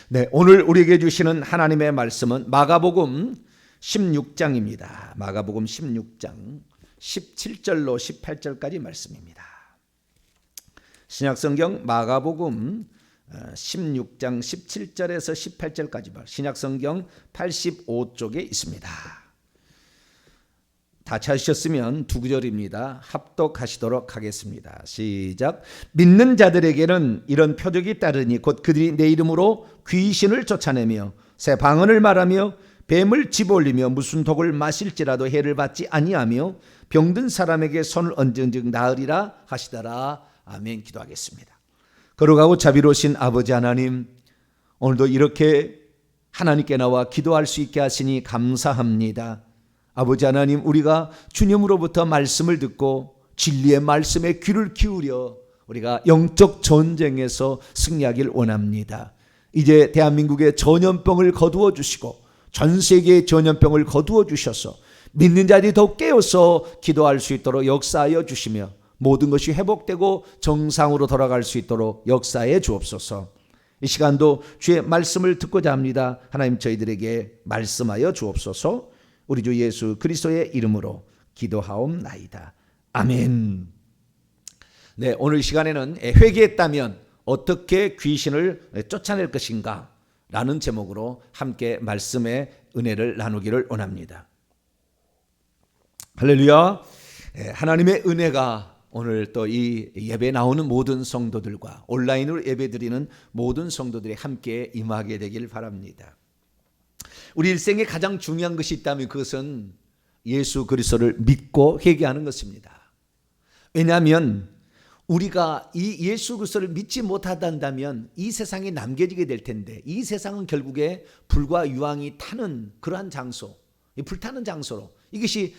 네, 오늘 우리에게 주시는 하나님의 말씀은 마가복음 16장입니다. 마가복음 16장 17절로 18절까지 말씀입니다. 신약성경 마가복음 16장 17절에서 18절까지 신약성경 85쪽에 있습니다. 다 찾으셨으면 두 구절입니다. 합독하시도록 하겠습니다. 시작. 믿는 자들에게는 이런 표적이 따르니 곧 그들이 내 이름으로 귀신을 쫓아내며 새 방언을 말하며 뱀을 집어올리며 무슨 독을 마실지라도 해를 받지 아니하며 병든 사람에게 손을 얹은즉 나으리라 하시더라. 아멘. 기도하겠습니다. 거룩하고 자비로우신 아버지 하나님, 오늘도 이렇게 하나님께 나와 기도할 수 있게 하시니 감사합니다. 아버지 하나님, 우리가 주님으로부터 말씀을 듣고 진리의 말씀에 귀를 기울여 우리가 영적 전쟁에서 승리하길 원합니다. 이제 대한민국의 전염병을 거두어 주시고 전 세계의 전염병을 거두어 주셔서 믿는 자들이 더욱 깨어서 기도할 수 있도록 역사하여 주시며 모든 것이 회복되고 정상으로 돌아갈 수 있도록 역사해 주옵소서. 이 시간도 주의 말씀을 듣고자 합니다. 하나님, 저희들에게 말씀하여 주옵소서. 우리 주 예수 그리스도의 이름으로 기도하옵나이다. 아멘. 네, 오늘 시간에는 회개했다면 어떻게 귀신을 쫓아낼 것인가 라는 제목으로 함께 말씀의 은혜를 나누기를 원합니다. 할렐루야. 하나님의 은혜가 오늘 또 이 예배 나오는 모든 성도들과 온라인으로 예배드리는 모든 성도들이 함께 임하게 되길 바랍니다. 우리 일생에 가장 중요한 것이 있다면 그것은 예수 그리스도를 믿고 회개하는 것입니다. 왜냐하면 우리가 이 예수 그리스도를 믿지 못한다면 이 세상에 남겨지게 될 텐데, 이 세상은 결국에 불과 유황이 타는 그러한 장소, 불타는 장소로, 이것이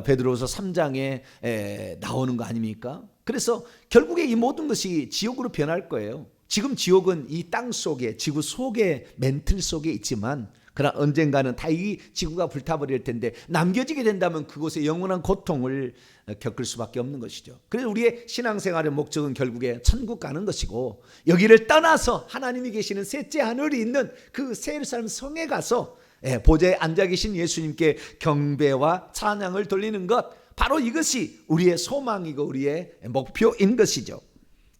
베드로후서 3장에 나오는 거 아닙니까? 그래서 결국에 이 모든 것이 지옥으로 변할 거예요. 지금 지옥은 이 땅 속에, 지구 속에, 멘틀 속에 있지만 그러나 언젠가는 다 이 지구가 불타버릴 텐데 남겨지게 된다면 그곳에 영원한 고통을 겪을 수밖에 없는 것이죠. 그래서 우리의 신앙생활의 목적은 결국에 천국 가는 것이고, 여기를 떠나서 하나님이 계시는 셋째 하늘이 있는 그 새 예루살렘 성에 가서 보좌에 앉아 계신 예수님께 경배와 찬양을 돌리는 것, 바로 이것이 우리의 소망이고 우리의 목표인 것이죠.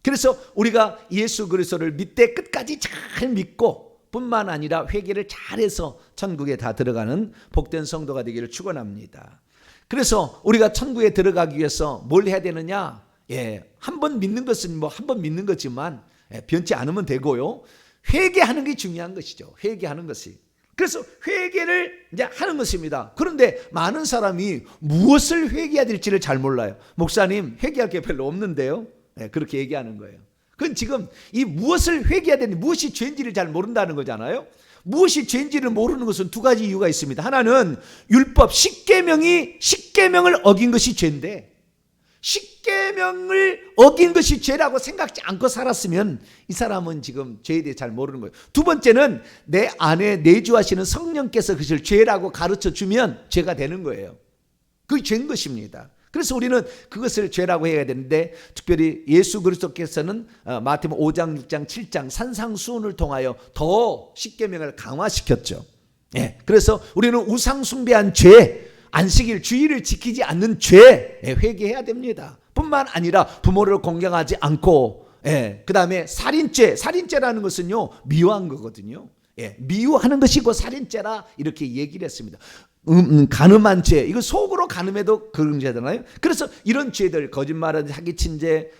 그래서 우리가 예수 그리스도를 밑에 끝까지 잘 믿고 뿐만 아니라 회개를 잘해서 천국에 다 들어가는 복된 성도가 되기를 축원합니다. 그래서 우리가 천국에 들어가기 위해서 뭘 해야 되느냐? 한 번 믿는 것은 한 번 믿는 거지만 변치 않으면 되고요. 회개하는 게 중요한 것이죠. 회개하는 것이. 그래서 회개를 이제 하는 것입니다. 그런데 많은 사람이 무엇을 회개해야 될지를 잘 몰라요. 목사님, 회개할 게 별로 없는데요. 그렇게 얘기하는 거예요. 그건 지금 이 무엇을 회개해야 되는지, 무엇이 죄인지를 잘 모른다는 거잖아요. 무엇이 죄인지를 모르는 것은 두 가지 이유가 있습니다. 하나는 율법, 십계명을 어긴 것이 죄인데, 십계명을 어긴 것이 죄라고 생각지 않고 살았으면 이 사람은 지금 죄에 대해 잘 모르는 거예요. 두 번째는 내 안에 내주하시는 성령께서 그것을 죄라고 가르쳐 주면 죄가 되는 거예요. 그게 죄인 것입니다. 그래서 우리는 그것을 죄라고 해야 되는데, 특별히 예수 그리스도께서는 마태복음 5장, 6장, 7장 산상수훈을 통하여 더 십계명을 강화시켰죠. 그래서 우리는 우상 숭배한 죄, 안식일 주일을 지키지 않는 죄 회개해야 됩니다. 뿐만 아니라 부모를 공경하지 않고, 그 다음에 살인죄라는 것은요 미워한 거거든요. 미워하는 것이고 살인죄라 이렇게 얘기를 했습니다. 간음한 죄, 이거 속으로 간음해도 그런 죄잖아요. 그래서 이런 죄들, 거짓말한 사기친 죄,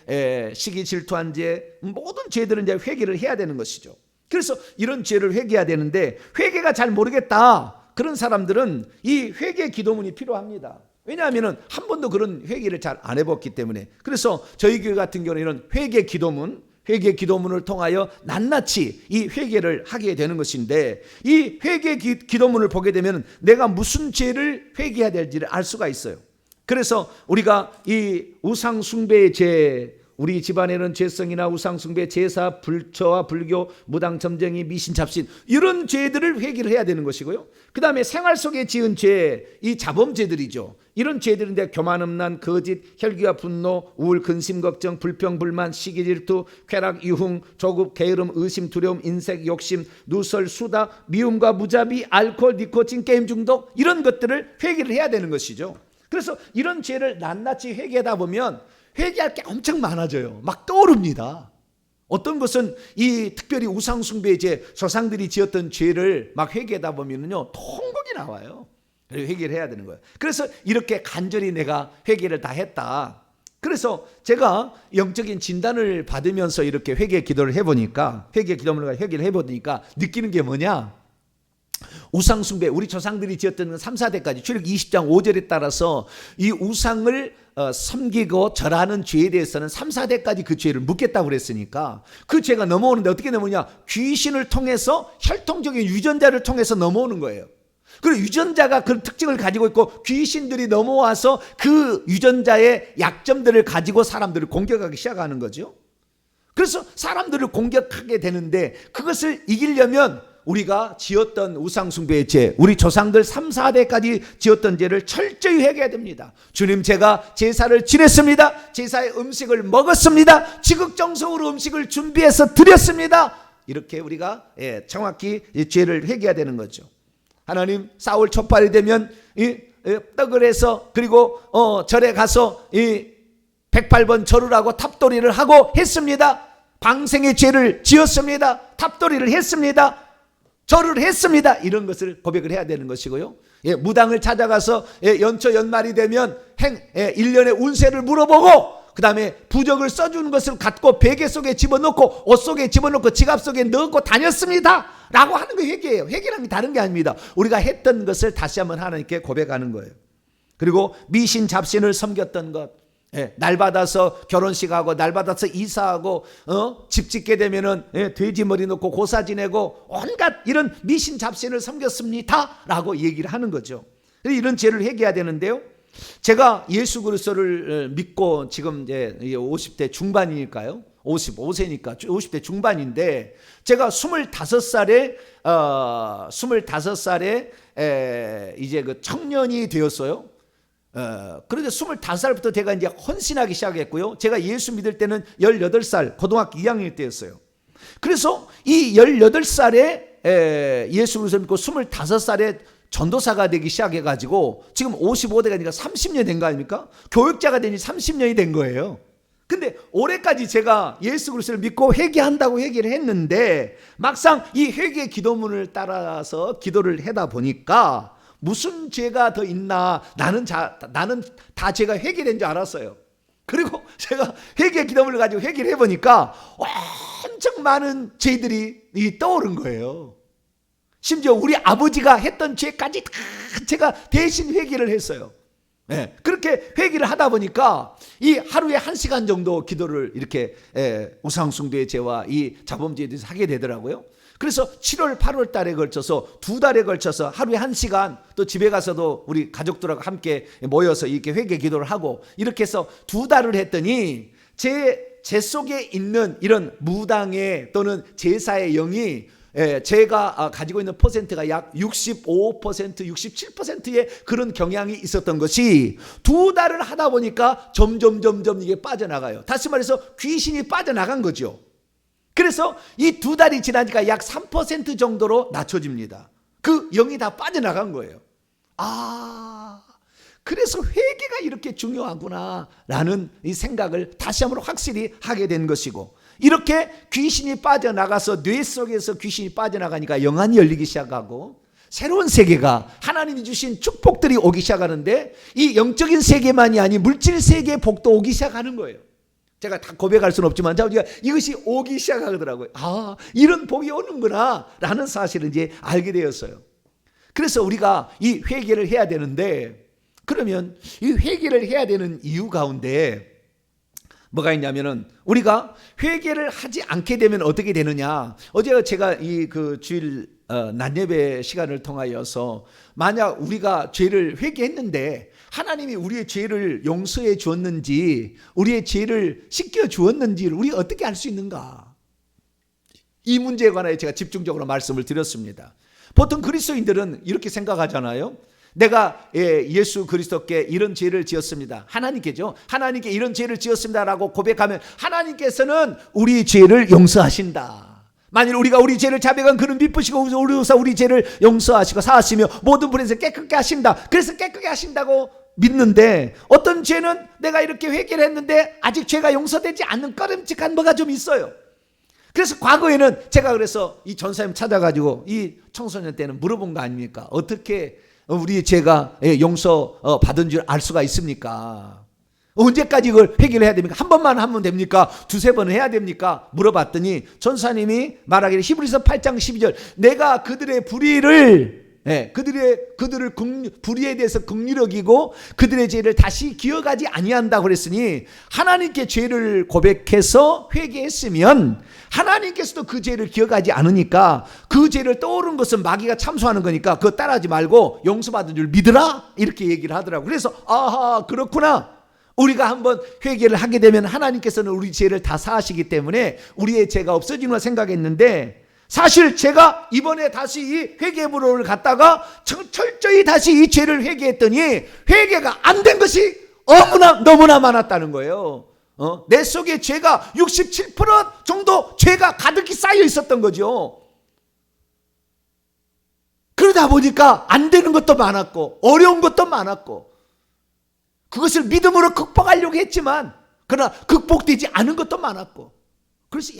시기 질투한 죄, 모든 죄들은 이제 회개를 해야 되는 것이죠. 그래서 이런 죄를 회개해야 되는데, 회개가 잘 모르겠다 그런 사람들은 이 회개 기도문이 필요합니다. 왜냐하면 한 번도 그런 회개를 잘 안 해봤기 때문에. 그래서 저희 교회 같은 경우는 이런 회개 기도문을 통하여 낱낱이 이 회개를 하게 되는 것인데, 이 회개 기도문을 보게 되면 내가 무슨 죄를 회개해야 될지를 알 수가 있어요. 그래서 우리가 이 우상 숭배의 죄, 우리 집안에는 죄성이나 우상 숭배, 제사, 불처와 불교, 무당, 점쟁이, 미신, 잡신, 이런 죄들을 회개를 해야 되는 것이고요. 그 다음에 생활 속에 지은 죄, 이 자범죄들이죠. 이런 죄들인데 교만, 음란, 거짓, 혈기와 분노, 우울, 근심, 걱정, 불평, 불만, 시기, 질투, 쾌락, 유흥, 조급, 게으름, 의심, 두려움, 인색, 욕심, 누설, 수다, 미움과 무자비, 알코올, 니코틴, 게임 중독, 이런 것들을 회개를 해야 되는 것이죠. 그래서 이런 죄를 낱낱이 회개하다 보면 회개할 게 엄청 많아져요. 막 떠오릅니다. 어떤 것은 이 특별히 우상숭배의 죄, 조상들이 지었던 죄를 막 회개하다 보면요 통곡이 나와요. 회개를 해야 되는 거예요. 그래서 이렇게 간절히 내가 회개를 다 했다. 그래서 제가 영적인 진단을 받으면서 이렇게 회개 기도를 해보니까, 회개를 해보니까 느끼는 게 뭐냐? 우상숭배, 우리 조상들이 지었던 3, 4대까지 출애굽 20장 5절에 따라서 이 우상을 섬기고 절하는 죄에 대해서는 3, 4대까지 그 죄를 묻겠다고 그랬으니까 그 죄가 넘어오는데 어떻게 넘어오냐? 귀신을 통해서, 혈통적인 유전자를 통해서 넘어오는 거예요. 그리고 유전자가 그런 특징을 가지고 있고 귀신들이 넘어와서 그 유전자의 약점들을 가지고 사람들을 공격하기 시작하는 거죠. 그래서 사람들을 공격하게 되는데 그것을 이기려면 우리가 지었던 우상숭배의 죄, 우리 조상들 3, 4대까지 지었던 죄를 철저히 회개해야 됩니다. 주님, 제가 제사를 지냈습니다. 제사의 음식을 먹었습니다. 지극정성으로 음식을 준비해서 드렸습니다. 이렇게 우리가 정확히 죄를 회개해야 되는 거죠. 하나님, 사울 촉발이 되면 떡을 해서 그리고 절에 가서 108번 절을 하고 탑돌이를 하고 했습니다. 방생의 죄를 지었습니다. 탑돌이를 했습니다. 절을 했습니다. 이런 것을 고백을 해야 되는 것이고요. 무당을 찾아가서 연초 연말이 되면 1년의 운세를 물어보고 그 다음에 부적을 써주는 것을 갖고 베개 속에 집어넣고 옷 속에 집어넣고 지갑 속에 넣고 다녔습니다 라고 하는 게 회개예요. 회개라는 게 다른 게 아닙니다. 우리가 했던 것을 다시 한번 하나님께 고백하는 거예요. 그리고 미신 잡신을 섬겼던 것, 날 받아서 결혼식하고 날 받아서 이사하고 집 짓게 되면은 돼지 머리 넣고 고사 지내고 온갖 이런 미신 잡신을 섬겼습니다 라고 얘기를 하는 거죠. 이런 죄를 회개해야 되는데요, 제가 예수 그리스도를 믿고 지금 이제 50대 중반이니까요, 55세니까 50대 중반인데, 제가 25살에 이제 그 청년이 되었어요. 그런데 25살부터 제가 이제 헌신하기 시작했고요. 제가 예수 믿을 때는 18살, 고등학교 2학년 때였어요. 그래서 이 18살에 예수 그리스도 믿고 25살에 전도사가 되기 시작해가지고 지금 55대가니까 30년 된 거 아닙니까? 교육자가 되니 30년이 된 거예요. 근데 올해까지 제가 예수 그리스도를 믿고 회개한다고 얘기를 했는데 막상 이 회개 기도문을 따라서 기도를 하다 보니까 무슨 죄가 더 있나, 나는 다 죄가 회개된 줄 알았어요. 그리고 제가 회개 기도문을 가지고 회개를 해보니까 엄청 많은 죄들이 떠오른 거예요. 심지어 우리 아버지가 했던 죄까지 다 제가 대신 회개를 했어요. 그렇게 회개를 하다 보니까 이 하루에 1시간 정도 기도를 이렇게 우상숭배의 죄와 이 자범죄에 대해서 하게 되더라고요. 그래서 7월, 8월 달에 걸쳐서 2달에 걸쳐서 하루에 1시간, 또 집에 가서도 우리 가족들하고 함께 모여서 이렇게 회개 기도를 하고 이렇게 해서 2달을 했더니 제 속에 있는 이런 무당의 또는 제사의 영이 제가 가지고 있는 퍼센트가 약 65%, 67%의 그런 경향이 있었던 것이 2달을 하다 보니까 점점 이게 빠져나가요. 다시 말해서 귀신이 빠져나간 거죠. 그래서 이 2달이 지나니까 약 3% 정도로 낮춰집니다. 그 영이 다 빠져나간 거예요. 그래서 회개가 이렇게 중요하구나 라는 이 생각을 다시 한번 확실히 하게 된 것이고, 이렇게 귀신이 빠져나가서 뇌 속에서 귀신이 빠져나가니까 영안이 열리기 시작하고 새로운 세계가, 하나님이 주신 축복들이 오기 시작하는데 이 영적인 세계만이 아닌 물질 세계의 복도 오기 시작하는 거예요. 제가 다 고백할 수는 없지만 우리가 이것이 오기 시작하더라고요. 이런 복이 오는구나 라는 사실을 이제 알게 되었어요. 그래서 우리가 이 회개를 해야 되는데, 그러면 이 회개를 해야 되는 이유 가운데 뭐가 있냐면은, 우리가 회개를 하지 않게 되면 어떻게 되느냐. 어제 제가 이 그 주일 낮 예배 시간을 통하여서 만약 우리가 죄를 회개했는데 하나님이 우리의 죄를 용서해 주었는지, 우리의 죄를 씻겨 주었는지를 우리가 어떻게 알 수 있는가, 이 문제에 관하여 제가 집중적으로 말씀을 드렸습니다. 보통 그리스도인들은 이렇게 생각하잖아요. 내가 예수 그리스도께 이런 죄를 지었습니다. 하나님께죠. 하나님께 이런 죄를 지었습니다라고 고백하면 하나님께서는 우리 죄를 용서하신다. 만일 우리가 우리 죄를 자백한 그는 미쁘시고 우리 죄를 용서하시고 사하시며 모든 불에서 깨끗게 하신다. 그래서 깨끗게 하신다고 믿는데 어떤 죄는 내가 이렇게 회개를 했는데 아직 죄가 용서되지 않는 꺼림칙한 뭐가 좀 있어요. 그래서 과거에는 제가 그래서 이 전사님 찾아가지고 이 청소년 때는 물어본 거 아닙니까? 어떻게 우리 죄가 용서 받은 줄 알 수가 있습니까? 언제까지 이걸 회개를 해야 됩니까? 한 번만 하면 됩니까? 두세 번은 해야 됩니까? 물어봤더니 전사님이 말하기를 히브리서 8장 12절 내가 그들의 불의를 그들을 불의에 대해서 긍휼히 여기고 그들의 죄를 다시 기억하지 아니한다고 그랬으니 하나님께 죄를 고백해서 회개했으면 하나님께서도 그 죄를 기억하지 않으니까 그 죄를 떠오른 것은 마귀가 참소하는 거니까 그거 따라하지 말고 용서받은 줄 믿으라 이렇게 얘기를 하더라고요. 그래서 아하 그렇구나. 우리가 한번 회개를 하게 되면 하나님께서는 우리 죄를 다 사하시기 때문에 우리의 죄가 없어지는가 생각했는데 사실 제가 이번에 다시 이 회개부로를 갔다가 철저히 다시 이 죄를 회개했더니 회개가 안 된 것이 너무나 많았다는 거예요. 내 속에 죄가 67% 정도 죄가 가득히 쌓여 있었던 거죠. 그러다 보니까 안 되는 것도 많았고 어려운 것도 많았고 그것을 믿음으로 극복하려고 했지만 그러나 극복되지 않은 것도 많았고 그래서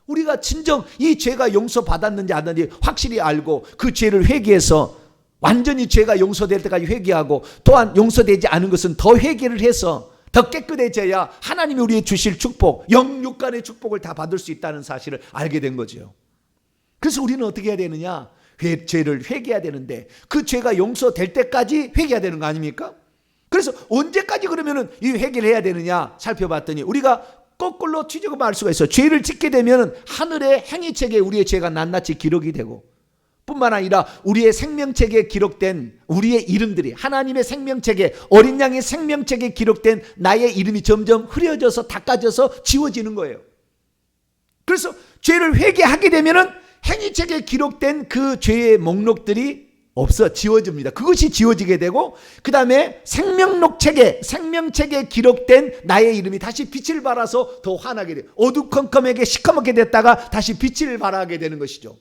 우리가 진정 이 죄가 용서받았는지 안 받았는지 확실히 알고 그 죄를 회개해서 완전히 죄가 용서될 때까지 회개하고 또한 용서되지 않은 것은 더 회개를 해서 더 깨끗해져야 하나님이 우리의 주실 축복 영육간의 축복을 다 받을 수 있다는 사실을 알게 된 거죠. 그래서 우리는 어떻게 해야 되느냐? 죄를 회개해야 되는데 그 죄가 용서될 때까지 회개해야 되는 거 아닙니까? 그래서 언제까지 그러면은 이 회개를 해야 되느냐 살펴봤더니 우리가 거꾸로 뒤집어 말 수가 있어요. 죄를 짓게 되면 하늘의 행위책에 우리의 죄가 낱낱이 기록이 되고 뿐만 아니라 우리의 생명책에 기록된 우리의 이름들이 하나님의 생명책에 어린 양의 생명책에 기록된 나의 이름이 점점 흐려져서 닦아져서 지워지는 거예요. 그래서 죄를 회개하게 되면 행위책에 기록된 그 죄의 목록들이 지워집니다. 그것이 지워지게 되고 그 다음에 생명책에 기록된 나의 이름이 다시 빛을 발하서 더 환하게 돼요. 어두컴컴하게 시커멓게 됐다가 다시 빛을 발하게 되는 것이죠.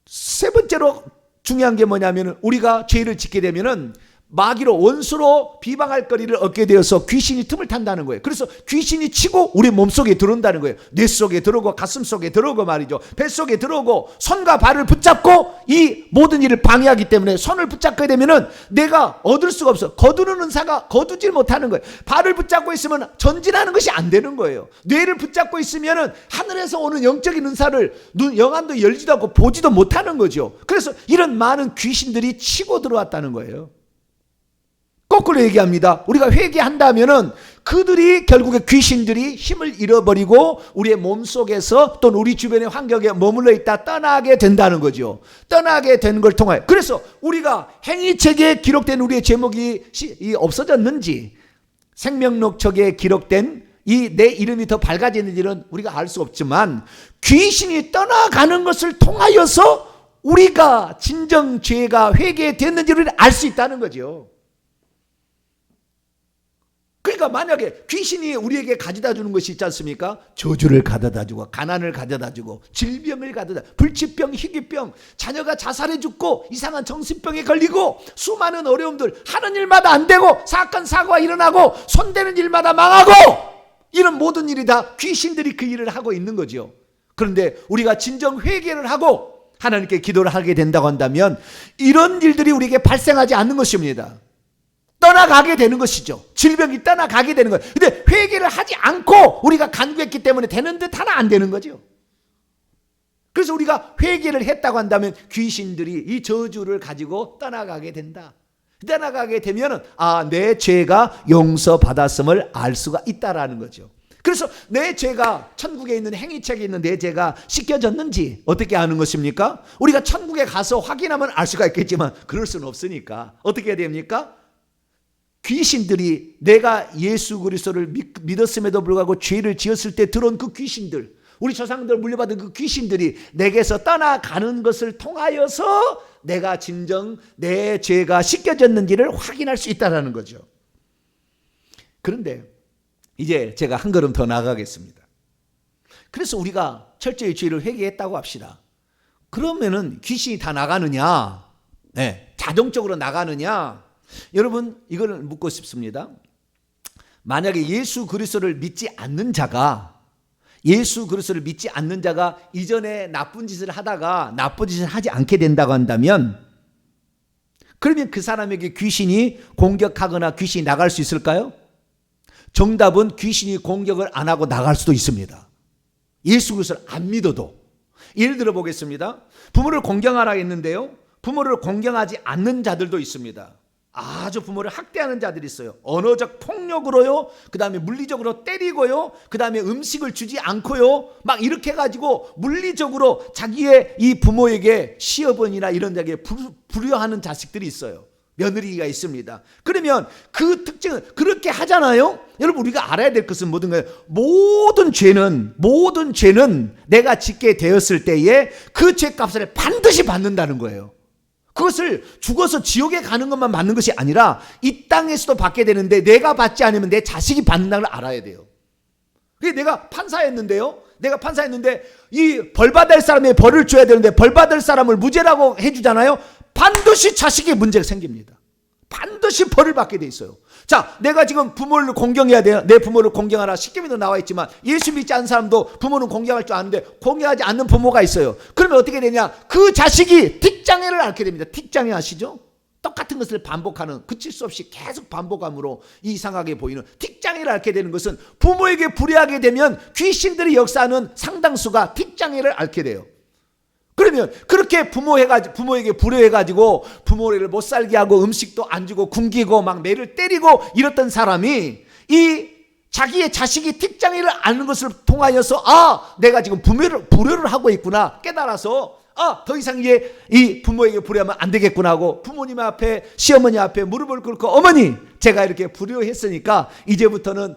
세 번째로 중요한 게 뭐냐면 우리가 죄를 짓게 되면은 마귀로 원수로 비방할 거리를 얻게 되어서 귀신이 틈을 탄다는 거예요. 그래서 귀신이 치고 우리 몸속에 들어온다는 거예요. 뇌 속에 들어오고 가슴 속에 들어오고 말이죠. 뱃속에 들어오고 손과 발을 붙잡고 이 모든 일을 방해하기 때문에 손을 붙잡게 되면은 내가 얻을 수가 없어. 거두는 은사가 거두질 못하는 거예요. 발을 붙잡고 있으면 전진하는 것이 안 되는 거예요. 뇌를 붙잡고 있으면은 하늘에서 오는 영적인 은사를 영안도 열지도 않고 보지도 못하는 거죠. 그래서 이런 많은 귀신들이 치고 들어왔다는 거예요. 거꾸로 얘기합니다. 우리가 회개한다면은 그들이 결국에 귀신들이 힘을 잃어버리고 우리의 몸속에서 또는 우리 주변의 환경에 머물러 있다 떠나게 된다는 거죠. 떠나게 되는 걸 통하여 그래서 우리가 행위책에 기록된 우리의 제목이 없어졌는지 생명록책에 기록된 이 내 이름이 더 밝아지는지는 우리가 알 수 없지만 귀신이 떠나가는 것을 통하여서 우리가 진정 죄가 회개됐는지를 알 수 있다는 거죠. 그러니까 만약에 귀신이 우리에게 가져다 주는 것이 있지 않습니까? 저주를 가져다 주고 가난을 가져다 주고 질병을 가져다 불치병, 희귀병, 자녀가 자살해 죽고 이상한 정신병에 걸리고 수많은 어려움들 하는 일마다 안 되고 사건 사고가 일어나고 손대는 일마다 망하고 이런 모든 일이 다 귀신들이 그 일을 하고 있는 거죠. 그런데 우리가 진정 회개를 하고 하나님께 기도를 하게 된다고 한다면 이런 일들이 우리에게 발생하지 않는 것입니다. 떠나가게 되는 것이죠. 질병이 떠나가게 되는 거예요. 근데 회개를 하지 않고 우리가 간구했기 때문에 되는 듯 하나 안 되는 거죠. 그래서 우리가 회개를 했다고 한다면 귀신들이 이 저주를 가지고 떠나가게 된다. 떠나가게 되면 내 죄가 용서받았음을 알 수가 있다라는 거죠. 그래서 내 죄가 천국에 있는 행위책에 있는 내 죄가 씻겨졌는지 어떻게 아는 것입니까? 우리가 천국에 가서 확인하면 알 수가 있겠지만 그럴 수는 없으니까 어떻게 해야 됩니까? 귀신들이 내가 예수 그리스도를 믿었음에도 불구하고 죄를 지었을 때 들어온 그 귀신들 우리 조상들 물려받은 그 귀신들이 내게서 떠나가는 것을 통하여서 내가 진정 내 죄가 씻겨졌는지를 확인할 수 있다는 거죠. 그런데 이제 제가 한 걸음 더 나아가겠습니다. 그래서 우리가 철저히 죄를 회개했다고 합시다. 그러면은 귀신이 다 나가느냐? 네, 자동적으로 나가느냐? 여러분, 이걸 묻고 싶습니다. 만약에 예수 그리스도를 믿지 않는 자가 이전에 나쁜 짓을 하다가 나쁜 짓을 하지 않게 된다고 한다면, 그러면 그 사람에게 귀신이 공격하거나 귀신이 나갈 수 있을까요? 정답은 귀신이 공격을 안 하고 나갈 수도 있습니다. 예수 그리스도를 안 믿어도. 예를 들어 보겠습니다. 부모를 공경하라 했는데요, 부모를 공경하지 않는 자들도 있습니다. 아주 부모를 학대하는 자들이 있어요. 언어적 폭력으로요, 그 다음에 물리적으로 때리고요, 그 다음에 음식을 주지 않고요, 막 이렇게 해가지고 물리적으로 자기의 이 부모에게 시어머니나 이런 자에게 불효하는 자식들이 있어요. 며느리가 있습니다. 그러면 그 특징은 그렇게 하잖아요. 여러분, 우리가 알아야 될 것은 뭐든가요? 모든 죄는 내가 짓게 되었을 때에 그 죄값을 반드시 받는다는 거예요. 그것을 죽어서 지옥에 가는 것만 받는 것이 아니라 이 땅에서도 받게 되는데, 내가 받지 않으면 내 자식이 받는다는 걸 알아야 돼요. 그게 내가 판사였는데요, 이 벌받을 사람의 벌을 줘야 되는데 벌받을 사람을 무죄라고 해주잖아요. 반드시 자식의 문제가 생깁니다. 반드시 벌을 받게 돼 있어요. 자, 내가 지금 부모를 공경해야 돼요. 내 부모를 공경하라. 십계명도 나와 있지만 예수 믿지 않는 사람도 부모는 공경할 줄 아는데 공경하지 않는 부모가 있어요. 그러면 어떻게 되냐? 그 자식이 틱장애를 앓게 됩니다. 틱장애 아시죠? 똑같은 것을 반복하는, 그칠 수 없이 계속 반복함으로 이상하게 보이는 틱장애를 앓게 되는 것은, 부모에게 불의하게 되면 귀신들이 역사하는 상당수가 틱장애를 앓게 돼요. 그러면 그렇게 부모에게 불효해가지고 부모를 못 살게 하고 음식도 안 주고 굶기고 막 매를 때리고 이랬던 사람이 이 자기의 자식이 틱장애를 앓는 것을 통하여서, 내가 지금 불효를 하고 있구나 깨달아서, 더 이상 이제 이 부모에게 불효하면 안 되겠구나 하고 부모님 앞에, 시어머니 앞에 무릎을 꿇고, 어머니, 제가 이렇게 불효했으니까 이제부터는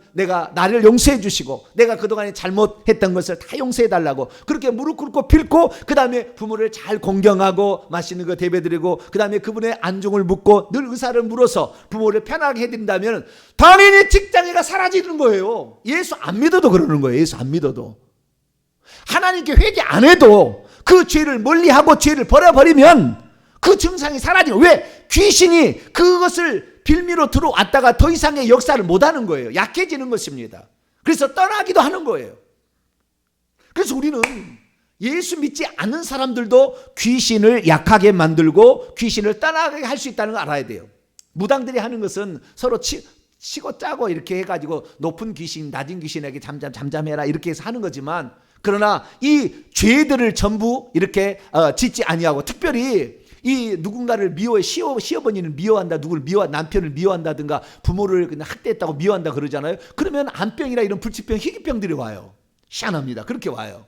나를 용서해 주시고 내가 그동안에 잘못했던 것을 다 용서해 달라고 그렇게 무릎 꿇고 빌고, 그 다음에 부모를 잘 공경하고 맛있는 거 대배드리고, 그 다음에 그분의 안중을 묻고 늘 의사를 물어서 부모를 편하게 해드린다면 당연히 틱장애가 사라지는 거예요. 예수 안 믿어도 그러는 거예요. 예수 안 믿어도. 하나님께 회개 안 해도 그 죄를 멀리하고 죄를 버려버리면 그 증상이 사라지는 거예요. 왜? 귀신이 그것을 빌미로 들어왔다가 더 이상의 역사를 못하는 거예요. 약해지는 것입니다. 그래서 떠나기도 하는 거예요. 그래서 우리는 예수 믿지 않는 사람들도 귀신을 약하게 만들고 귀신을 떠나게 할 수 있다는 걸 알아야 돼요. 무당들이 하는 것은 서로 치고 짜고 이렇게 해가지고 높은 귀신, 낮은 귀신에게 잠잠해라 이렇게 해서 하는 거지만, 그러나 이 죄들을 전부 이렇게 짓지 아니하고, 특별히 이 누군가를 미워해, 시어머니를 미워한다, 남편을 미워한다든가 부모를 그냥 학대했다고 미워한다 그러잖아요. 그러면 암병이나 이런 불치병, 희귀병들이 와요. 희한합니다. 그렇게 와요.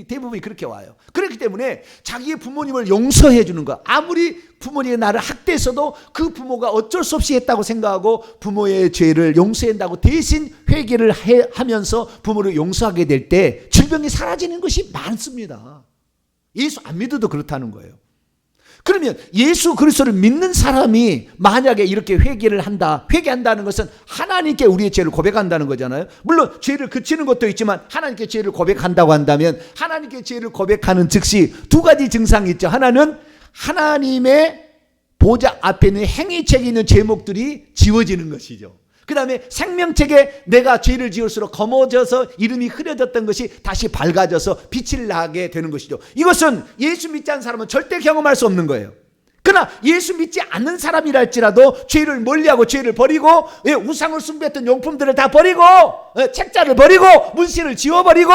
대부분이 그렇게 와요. 그렇기 때문에 자기의 부모님을 용서해 주는 거, 아무리 부모님이 나를 학대했어도 그 부모가 어쩔 수 없이 했다고 생각하고 부모의 죄를 용서한다고 대신 회개를 하면서 부모를 용서하게 될 때 질병이 사라지는 것이 많습니다. 예수 안 믿어도 그렇다는 거예요. 그러면 예수 그리스도를 믿는 사람이 만약에 이렇게 회개한다는 것은 하나님께 우리의 죄를 고백한다는 거잖아요. 물론 죄를 그치는 것도 있지만 하나님께 죄를 고백한다고 한다면, 하나님께 죄를 고백하는 즉시 두 가지 증상이 있죠. 하나는 하나님의 보좌 앞에 있는 행위책에 있는 제목들이 지워지는 것이죠. 그 다음에 생명책에 내가 죄를 지을수록 검어져서 이름이 흐려졌던 것이 다시 밝아져서 빛을 나게 되는 것이죠. 이것은 예수 믿지 않는 사람은 절대 경험할 수 없는 거예요. 그러나 예수 믿지 않는 사람이라 할지라도 죄를 멀리하고 죄를 버리고, 우상을 숭배했던 용품들을 다 버리고, 책자를 버리고, 문신을 지워버리고,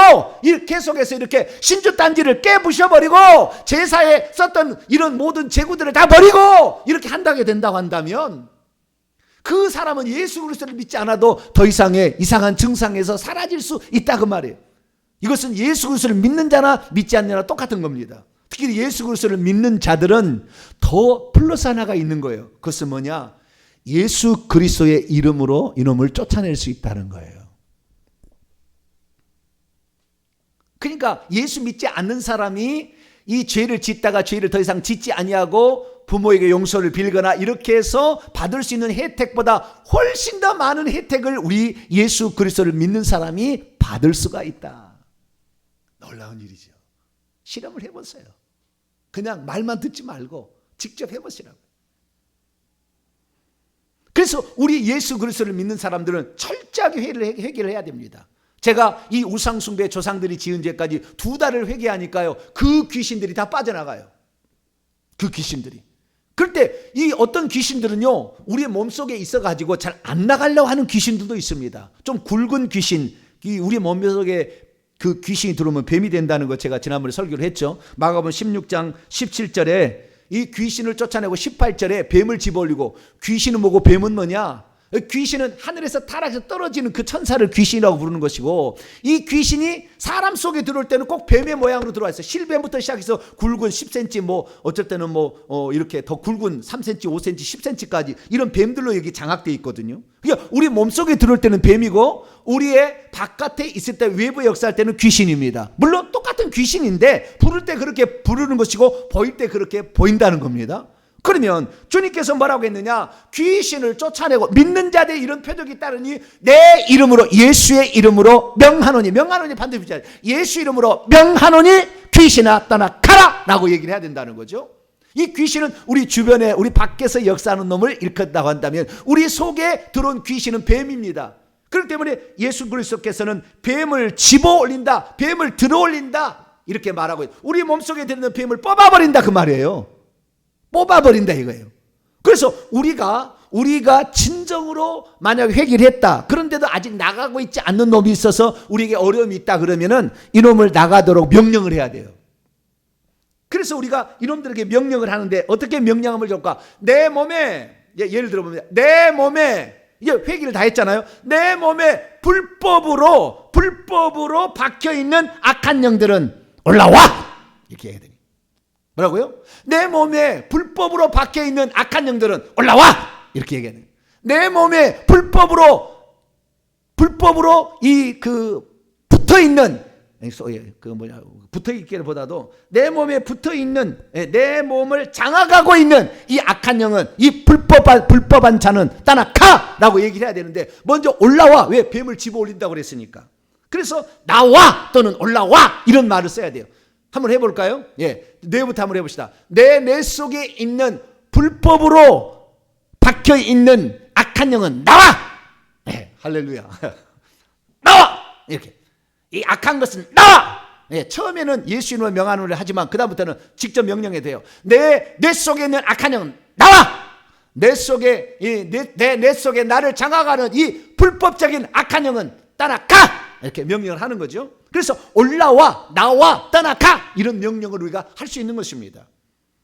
계속해서 이렇게 신주단지를 깨부셔버리고, 제사에 썼던 이런 모든 재구들을 다 버리고 이렇게 한다게 된다고 한다면, 그 사람은 예수 그리스도를 믿지 않아도 더 이상의 이상한 증상에서 사라질 수 있다 그 말이에요. 이것은 예수 그리스도를 믿는 자나 믿지 않는 자나 똑같은 겁니다. 특히 예수 그리스도를 믿는 자들은 더 플러스 하나가 있는 거예요. 그것은 뭐냐? 예수 그리스도의 이름으로 이놈을 쫓아낼 수 있다는 거예요. 그러니까 예수 믿지 않는 사람이 이 죄를 짓다가 죄를 더 이상 짓지 아니하고 부모에게 용서를 빌거나 이렇게 해서 받을 수 있는 혜택보다 훨씬 더 많은 혜택을 우리 예수 그리스도를 믿는 사람이 받을 수가 있다. 놀라운 일이죠. 실험을 해보세요. 그냥 말만 듣지 말고 직접 해보시라고. 그래서 우리 예수 그리스도를 믿는 사람들은 철저하게 회개를 해야 됩니다. 제가 이 우상숭배 조상들이 지은 죄까지 2달을 회개하니까요, 그 귀신들이 다 빠져나가요. 그 귀신들이. 그럴 때 이 어떤 귀신들은요, 우리의 몸속에 있어가지고 잘 안 나가려고 하는 귀신들도 있습니다. 좀 굵은 귀신, 우리 몸속에 그 귀신이 들어오면 뱀이 된다는 거 제가 지난번에 설교를 했죠. 마가복음 16장 17절에 이 귀신을 쫓아내고 18절에 뱀을 집어올리고, 귀신은 뭐고 뱀은 뭐냐? 귀신은 하늘에서 타락해서 떨어지는 그 천사를 귀신이라고 부르는 것이고, 이 귀신이 사람 속에 들어올 때는 꼭 뱀의 모양으로 들어와 있어요. 실뱀부터 시작해서 굵은 10cm, 어쩔 때는 이렇게 더 굵은 3cm, 5cm, 10cm까지 이런 뱀들로 여기 장악되어 있거든요. 그러니까 우리 몸속에 들어올 때는 뱀이고, 우리의 바깥에 있을 때, 외부에 역사할 때는 귀신입니다. 물론 똑같은 귀신인데 부를 때 그렇게 부르는 것이고 보일 때 그렇게 보인다는 겁니다. 그러면 주님께서 뭐라고 했느냐? 귀신을 쫓아내고 믿는 자들의 이런 표적이 따르니 내 이름으로, 예수의 이름으로 명하노니, 명하노니 반드시 붙여야 돼. 예수 이름으로 명하노니 귀신아 떠나 가라 라고 얘기를 해야 된다는 거죠. 이 귀신은 우리 주변에, 우리 밖에서 역사하는 놈을 일컫다고 한다면, 우리 속에 들어온 귀신은 뱀입니다. 그렇기 때문에 예수 그리스도께서는 뱀을 집어 올린다, 뱀을 들어 올린다 이렇게 말하고 있어요. 우리 몸속에 들어있는 뱀을 뽑아버린다 그 말이에요. 뽑아버린다 이거예요. 그래서 우리가 진정으로 만약 회개를 했다, 그런데도 아직 나가고 있지 않는 놈이 있어서 우리에게 어려움이 있다 그러면은 이놈을 나가도록 명령을 해야 돼요. 그래서 우리가 이놈들에게 명령을 하는데 어떻게 명령함을 줄까? 내 몸에, 예를 들어보면 내 몸에, 이제 회개를 다 했잖아요. 내 몸에 불법으로 박혀있는 악한 영들은 올라와! 이렇게 해야 되니. 뭐라고요? 내 몸에 불법으로 박혀있는 악한 영들은 올라와! 이렇게 얘기하는. 내 몸에 불법으로 붙어있는, 붙어있기를 보다도 내 몸에 붙어있는, 내 몸을 장악하고 있는 이 악한 영은, 이 불법한 자는 떠나가! 라고 얘기를 해야 되는데, 먼저 올라와! 왜? 뱀을 집어 올린다고 그랬으니까. 그래서 나와! 또는 올라와! 이런 말을 써야 돼요. 한번 해볼까요? 뇌부터 한번 해봅시다. 내 속에 있는 불법으로 박혀있는 악한 영은 나와! 할렐루야. 나와! 이렇게. 이 악한 것은 나와! 처음에는 예수 이름으로 명하노니 하지만 그 다음부터는 직접 명령해야 돼요. 내 속에 있는 악한 영은 나와! 내 속에 나를 장악하는 이 불법적인 악한 영은 떠나가! 이렇게 명령을 하는 거죠. 그래서 올라와, 나와, 떠나가! 이런 명령을 우리가 할 수 있는 것입니다.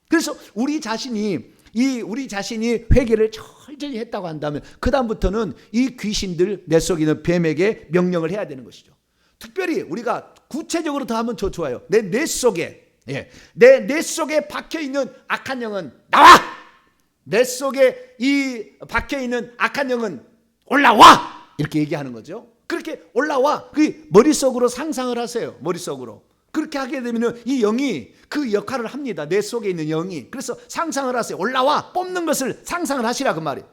그래서 우리 자신이 회개를 철저히 했다고 한다면 그 다음부터는 이 귀신들, 내 속에 있는 뱀에게 명령을 해야 되는 것이죠. 특별히 우리가 구체적으로 더 하면 더 좋아요. 내 속에 박혀있는 악한 영은 나와! 내 속에 이 박혀있는 악한 영은 올라와! 이렇게 얘기하는 거죠. 그렇게 올라와. 그 머릿속으로 상상을 하세요. 머릿속으로. 그렇게 하게 되면 이 영이 그 역할을 합니다. 내 속에 있는 영이. 그래서 상상을 하세요. 올라와. 뽑는 것을 상상을 하시라 그 말이에요.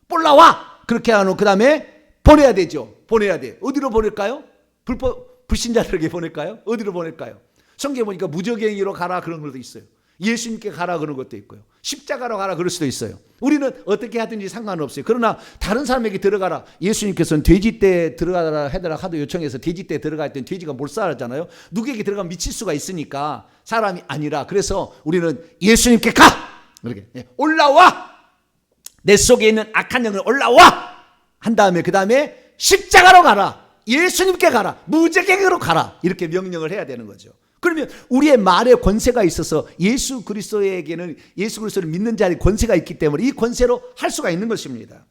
올라와. 그렇게 하고 그 다음에 보내야 되죠. 보내야 돼. 어디로 보낼까요? 불신자들에게 보낼까요? 어디로 보낼까요? 성경에 보니까 무적행위로 가라 그런 것도 있어요. 예수님께 가라 그런 것도 있고요. 십자가로 가라 그럴 수도 있어요. 우리는 어떻게 하든지 상관없어요. 그러나 다른 사람에게 들어가라. 예수님께서는 돼지떼 들어가라 해달라 하도 요청해서 돼지떼 들어갈 때는 돼지가 몰살하잖아요. 누구에게 들어가면 미칠 수가 있으니까 사람이 아니라, 그래서 우리는 예수님께 가! 그렇게 올라와! 내 속에 있는 악한 영을 올라와! 한 다음에 그 다음에 십자가로 가라. 예수님께 가라. 무적행위로 가라. 이렇게 명령을 해야 되는 거죠. 그러면 우리의 말에 권세가 있어서 예수 그리스도에게는, 예수 그리스도를 믿는 자의 권세가 있기 때문에 이 권세로 할 수가 있는 것입니다.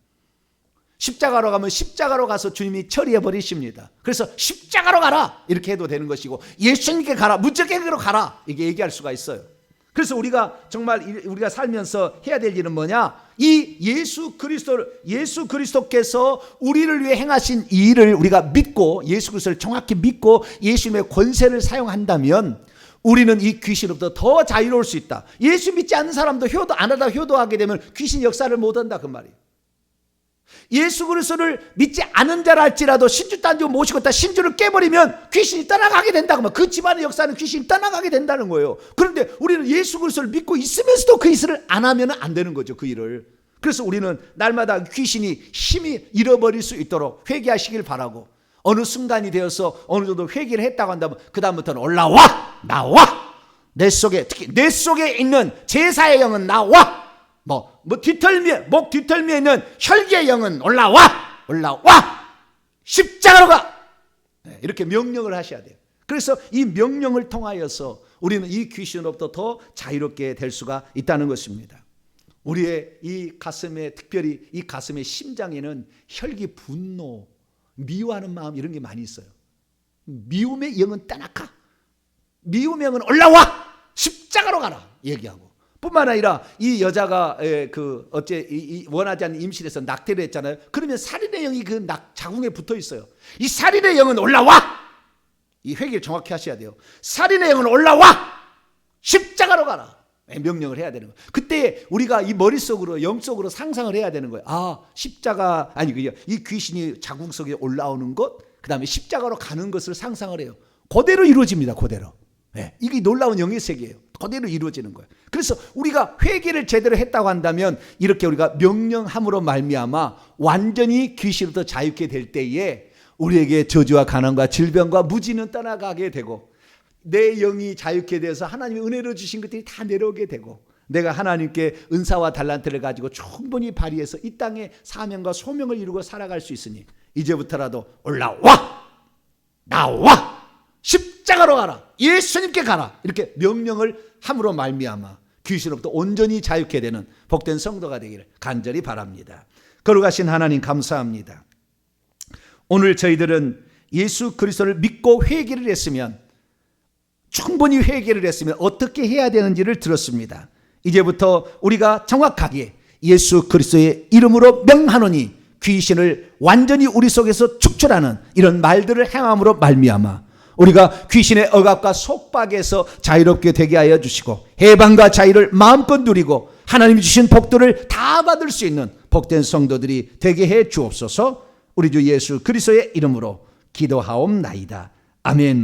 십자가로 가면 십자가로 가서 주님이 처리해 버리십니다. 그래서 십자가로 가라 이렇게 해도 되는 것이고, 예수님께 가라, 무적행위로 가라 이게 얘기할 수가 있어요. 그래서 우리가 정말 우리가 살면서 해야 될 일은 뭐냐? 이 예수 그리스도께서 우리를 위해 행하신 이 일을 우리가 믿고 예수 그리스도를 정확히 믿고 예수님의 권세를 사용한다면 우리는 이 귀신으로부터 더 자유로울 수 있다. 예수 믿지 않는 사람도 효도 안 하다 효도하게 되면 귀신 역사를 못 한다 그 말이에요. 예수 그리스도를 믿지 않은 자라 할지라도 신주 단주 모시고 있다 신주를 깨버리면 귀신이 떠나가게 된다고. 그 집안의 역사는 귀신이 떠나가게 된다는 거예요. 그런데 우리는 예수 그리스도를 믿고 있으면서도 그 일을 안 하면 안 되는 거죠. 그 일을. 그래서 우리는 날마다 귀신이 힘이 잃어버릴 수 있도록 회개하시길 바라고, 어느 순간이 되어서 어느 정도 회개를 했다고 한다면 그 다음부터는 올라와 나와 내 속에, 특히 내 속에 있는 제사의 영은 나와, 목 뒤털미에 있는 혈기의 영은 올라와 십자가로 가, 이렇게 명령을 하셔야 돼요. 그래서 이 명령을 통하여서 우리는 이 귀신으로부터 더 자유롭게 될 수가 있다는 것입니다. 우리의 이 가슴에, 특별히 이 가슴의 심장에는 혈기, 분노, 미워하는 마음 이런 게 많이 있어요. 미움의 영은 떠나가, 미움의 영은 올라와 십자가로 가라 얘기하고, 뿐만 아니라 이 여자가 원하지 않는 임신해서 낙태를 했잖아요. 그러면 살인의 영이 그 자궁에 붙어 있어요. 이 살인의 영은 올라와, 이 회개를 정확히 하셔야 돼요. 살인의 영은 올라와 십자가로 가라 명령을 해야 되는 거예요. 그때 우리가 이 머릿속으로 영적으로 상상을 해야 되는 거예요. 십자가, 이 귀신이 자궁 속에 올라오는 것, 그 다음에 십자가로 가는 것을 상상을 해요. 그대로 이루어집니다. 그대로. 이게 놀라운 영의 세계예요. 그대로 이루어지는 거예요. 그래서 우리가 회개를 제대로 했다고 한다면 이렇게 우리가 명령함으로 말미암아 완전히 귀신으로부터 자유케 될 때에 우리에게 저주와 가난과 질병과 무지는 떠나가게 되고, 내 영이 자유케 돼서 하나님의 은혜로 주신 것들이 다 내려오게 되고, 내가 하나님께 은사와 달란트를 가지고 충분히 발휘해서 이 땅에 사명과 소명을 이루고 살아갈 수 있으니 이제부터라도 올라와 나와 십자가로 가라, 예수님께 가라, 이렇게 명령을 함으로 말미암아 귀신으로부터 온전히 자유케 되는 복된 성도가 되기를 간절히 바랍니다. 거룩하신 하나님 감사합니다. 오늘 저희들은 예수 그리스도를 믿고 회개를 했으면, 충분히 회개를 했으면 어떻게 해야 되는지를 들었습니다. 이제부터 우리가 정확하게 예수 그리스도의 이름으로 명하노니 귀신을 완전히 우리 속에서 축출하는 이런 말들을 행함으로 말미암아 우리가 귀신의 억압과 속박에서 자유롭게 되게 하여 주시고, 해방과 자유를 마음껏 누리고 하나님이 주신 복들을 다 받을 수 있는 복된 성도들이 되게 해 주옵소서. 우리 주 예수 그리스도의 이름으로 기도하옵나이다. 아멘.